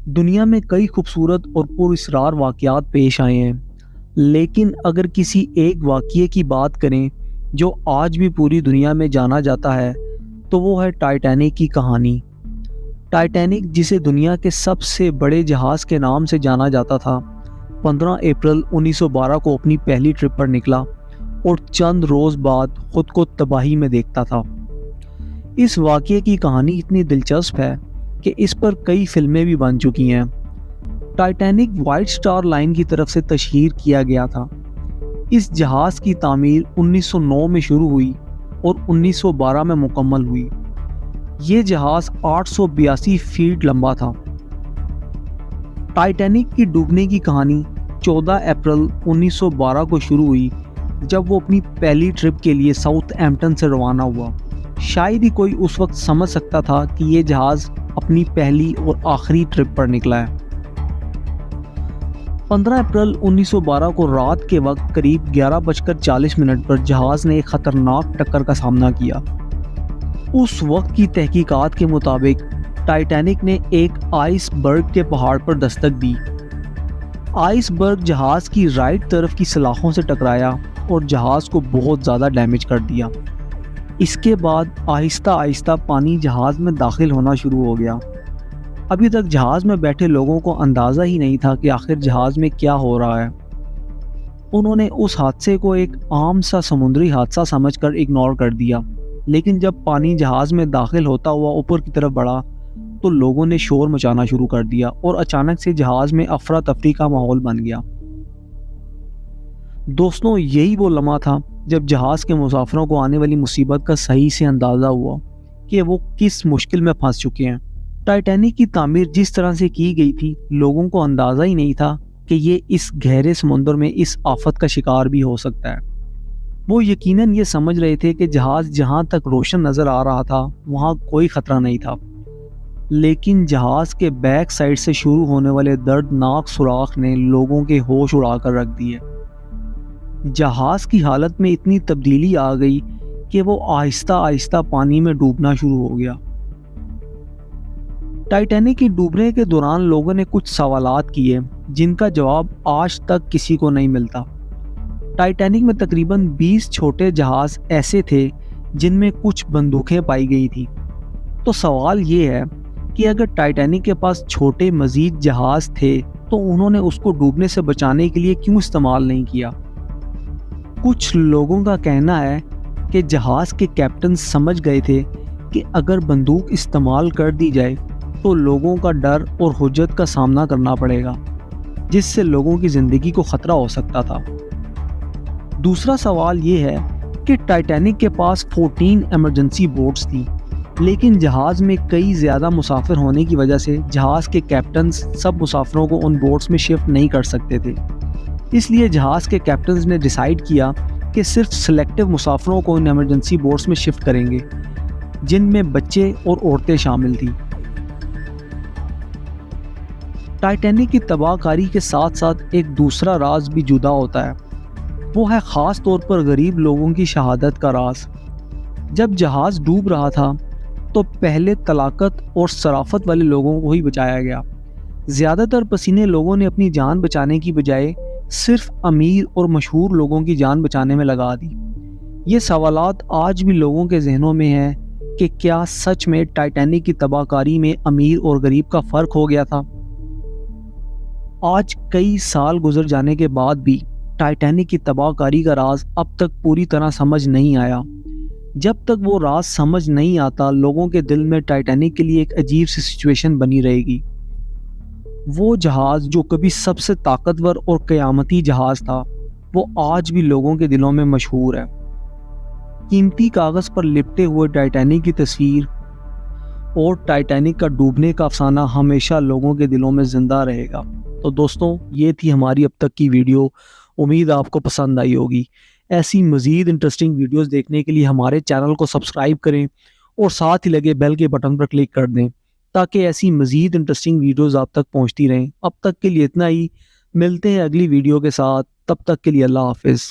دنیا میں کئی خوبصورت اور پراسرار واقعات پیش آئے ہیں، لیکن اگر کسی ایک واقعے کی بات کریں جو آج بھی پوری دنیا میں جانا جاتا ہے تو وہ ہے ٹائٹینک کی کہانی۔ ٹائٹینک، جسے دنیا کے سب سے بڑے جہاز کے نام سے جانا جاتا تھا، 15 اپریل 1912 کو اپنی پہلی ٹرپ پر نکلا اور چند روز بعد خود کو تباہی میں دیکھتا تھا۔ اس واقعے کی کہانی اتنی دلچسپ ہے کہ اس پر کئی فلمیں بھی بن چکی ہیں۔ ٹائٹینک وائٹ سٹار لائن کی طرف سے تشہیر کیا گیا تھا۔ اس جہاز کی تعمیر 1909 میں شروع ہوئی اور 1912 میں مکمل ہوئی۔ یہ جہاز 882 فیٹ لمبا تھا۔ ٹائٹینک کی ڈوبنے کی کہانی 14 اپریل 1912 کو شروع ہوئی جب وہ اپنی پہلی ٹرپ کے لیے ساؤتھ ایمپٹن سے روانہ ہوا۔ شاید ہی کوئی اس وقت سمجھ سکتا تھا کہ یہ جہاز اپنی پہلی اور آخری ٹرپ پر نکلا ہے۔ 15 اپریل 1912 کو رات کے وقت قریب 11:40 پر جہاز نے ایک خطرناک ٹکر کا سامنا کیا۔ اس وقت کی تحقیقات کے مطابق ٹائٹینک نے ایک آئس برگ کے پہاڑ پر دستک دی۔ آئس برگ جہاز کی رائٹ طرف کی سلاخوں سے ٹکرایا اور جہاز کو بہت زیادہ ڈیمیج کر دیا۔ اس کے بعد آہستہ آہستہ پانی جہاز میں داخل ہونا شروع ہو گیا۔ ابھی تک جہاز میں بیٹھے لوگوں کو اندازہ ہی نہیں تھا کہ آخر جہاز میں کیا ہو رہا ہے۔ انہوں نے اس حادثے کو ایک عام سا سمندری حادثہ سمجھ کر اگنور کر دیا، لیکن جب پانی جہاز میں داخل ہوتا ہوا اوپر کی طرف بڑھا تو لوگوں نے شور مچانا شروع کر دیا اور اچانک سے جہاز میں افراتفری کا ماحول بن گیا۔ دوستوں، یہی وہ لمحہ تھا جب جہاز کے مسافروں کو آنے والی مصیبت کا صحیح سے اندازہ ہوا کہ وہ کس مشکل میں پھنس چکے ہیں۔ ٹائٹینک کی تعمیر جس طرح سے کی گئی تھی، لوگوں کو اندازہ ہی نہیں تھا کہ یہ اس گہرے سمندر میں اس آفت کا شکار بھی ہو سکتا ہے۔ وہ یقیناً یہ سمجھ رہے تھے کہ جہاز جہاں تک روشن نظر آ رہا تھا وہاں کوئی خطرہ نہیں تھا، لیکن جہاز کے بیک سائڈ سے شروع ہونے والے دردناک سوراخ نے لوگوں کے ہوش اڑا کر رکھ دیے۔ جہاز کی حالت میں اتنی تبدیلی آ گئی کہ وہ آہستہ آہستہ پانی میں ڈوبنا شروع ہو گیا۔ ٹائٹینک کی ڈوبنے کے دوران لوگوں نے کچھ سوالات کیے جن کا جواب آج تک کسی کو نہیں ملتا۔ ٹائٹینک میں تقریباً 20 چھوٹے جہاز ایسے تھے جن میں کچھ بندوقیں پائی گئی تھی۔ تو سوال یہ ہے کہ اگر ٹائٹینک کے پاس چھوٹے مزید جہاز تھے تو انہوں نے اس کو ڈوبنے سے بچانے کے لیے کیوں استعمال نہیں کیا؟ کچھ لوگوں کا کہنا ہے کہ جہاز کے کیپٹن سمجھ گئے تھے کہ اگر بندوق استعمال کر دی جائے تو لوگوں کا ڈر اور حجت کا سامنا کرنا پڑے گا، جس سے لوگوں کی زندگی کو خطرہ ہو سکتا تھا۔ دوسرا سوال یہ ہے کہ ٹائٹینک کے پاس 14 ایمرجنسی بوٹس تھیں، لیکن جہاز میں کئی زیادہ مسافر ہونے کی وجہ سے جہاز کے کیپٹنز سب مسافروں کو ان بوٹس میں شفٹ نہیں کر سکتے تھے۔ اس لیے جہاز کے کیپٹنز نے ڈیسائیڈ کیا کہ صرف سلیکٹیو مسافروں کو ان ایمرجنسی بوٹس میں شفٹ کریں گے، جن میں بچے اور عورتیں شامل تھیں۔ ٹائٹینک کی تباہ کاری کے ساتھ ساتھ ایک دوسرا راز بھی جدا ہوتا ہے، وہ ہے خاص طور پر غریب لوگوں کی شہادت کا راز۔ جب جہاز ڈوب رہا تھا تو پہلے طلاقت اور شرافت والے لوگوں کو ہی بچایا گیا۔ زیادہ تر پسینے لوگوں نے اپنی جان بچانے کی بجائے صرف امیر اور مشہور لوگوں کی جان بچانے میں لگا دی۔ یہ سوالات آج بھی لوگوں کے ذہنوں میں ہیں کہ کیا سچ میں ٹائٹینک کی تباہ کاری میں امیر اور غریب کا فرق ہو گیا تھا؟ آج کئی سال گزر جانے کے بعد بھی ٹائٹینک کی تباہ کاری کا راز اب تک پوری طرح سمجھ نہیں آیا۔ جب تک وہ راز سمجھ نہیں آتا، لوگوں کے دل میں ٹائٹینک کے لیے ایک عجیب سی سچویشن بنی رہے گی۔ وہ جہاز جو کبھی سب سے طاقتور اور قیامتی جہاز تھا، وہ آج بھی لوگوں کے دلوں میں مشہور ہے۔ قیمتی کاغذ پر لپٹے ہوئے ٹائٹینک کی تصویر اور ٹائٹینک کا ڈوبنے کا افسانہ ہمیشہ لوگوں کے دلوں میں زندہ رہے گا۔ تو دوستوں، یہ تھی ہماری اب تک کی ویڈیو۔ امید آپ کو پسند آئی ہوگی۔ ایسی مزید انٹرسٹنگ ویڈیوز دیکھنے کے لیے ہمارے چینل کو سبسکرائب کریں اور ساتھ ہی لگے بیل کے بٹن پر کلک کر دیں تاکہ ایسی مزید انٹرسٹنگ ویڈیوز آپ تک پہنچتی رہیں۔ اب تک کے لیے اتنا ہی، ملتے ہیں اگلی ویڈیو کے ساتھ، تب تک کے لیے اللہ حافظ۔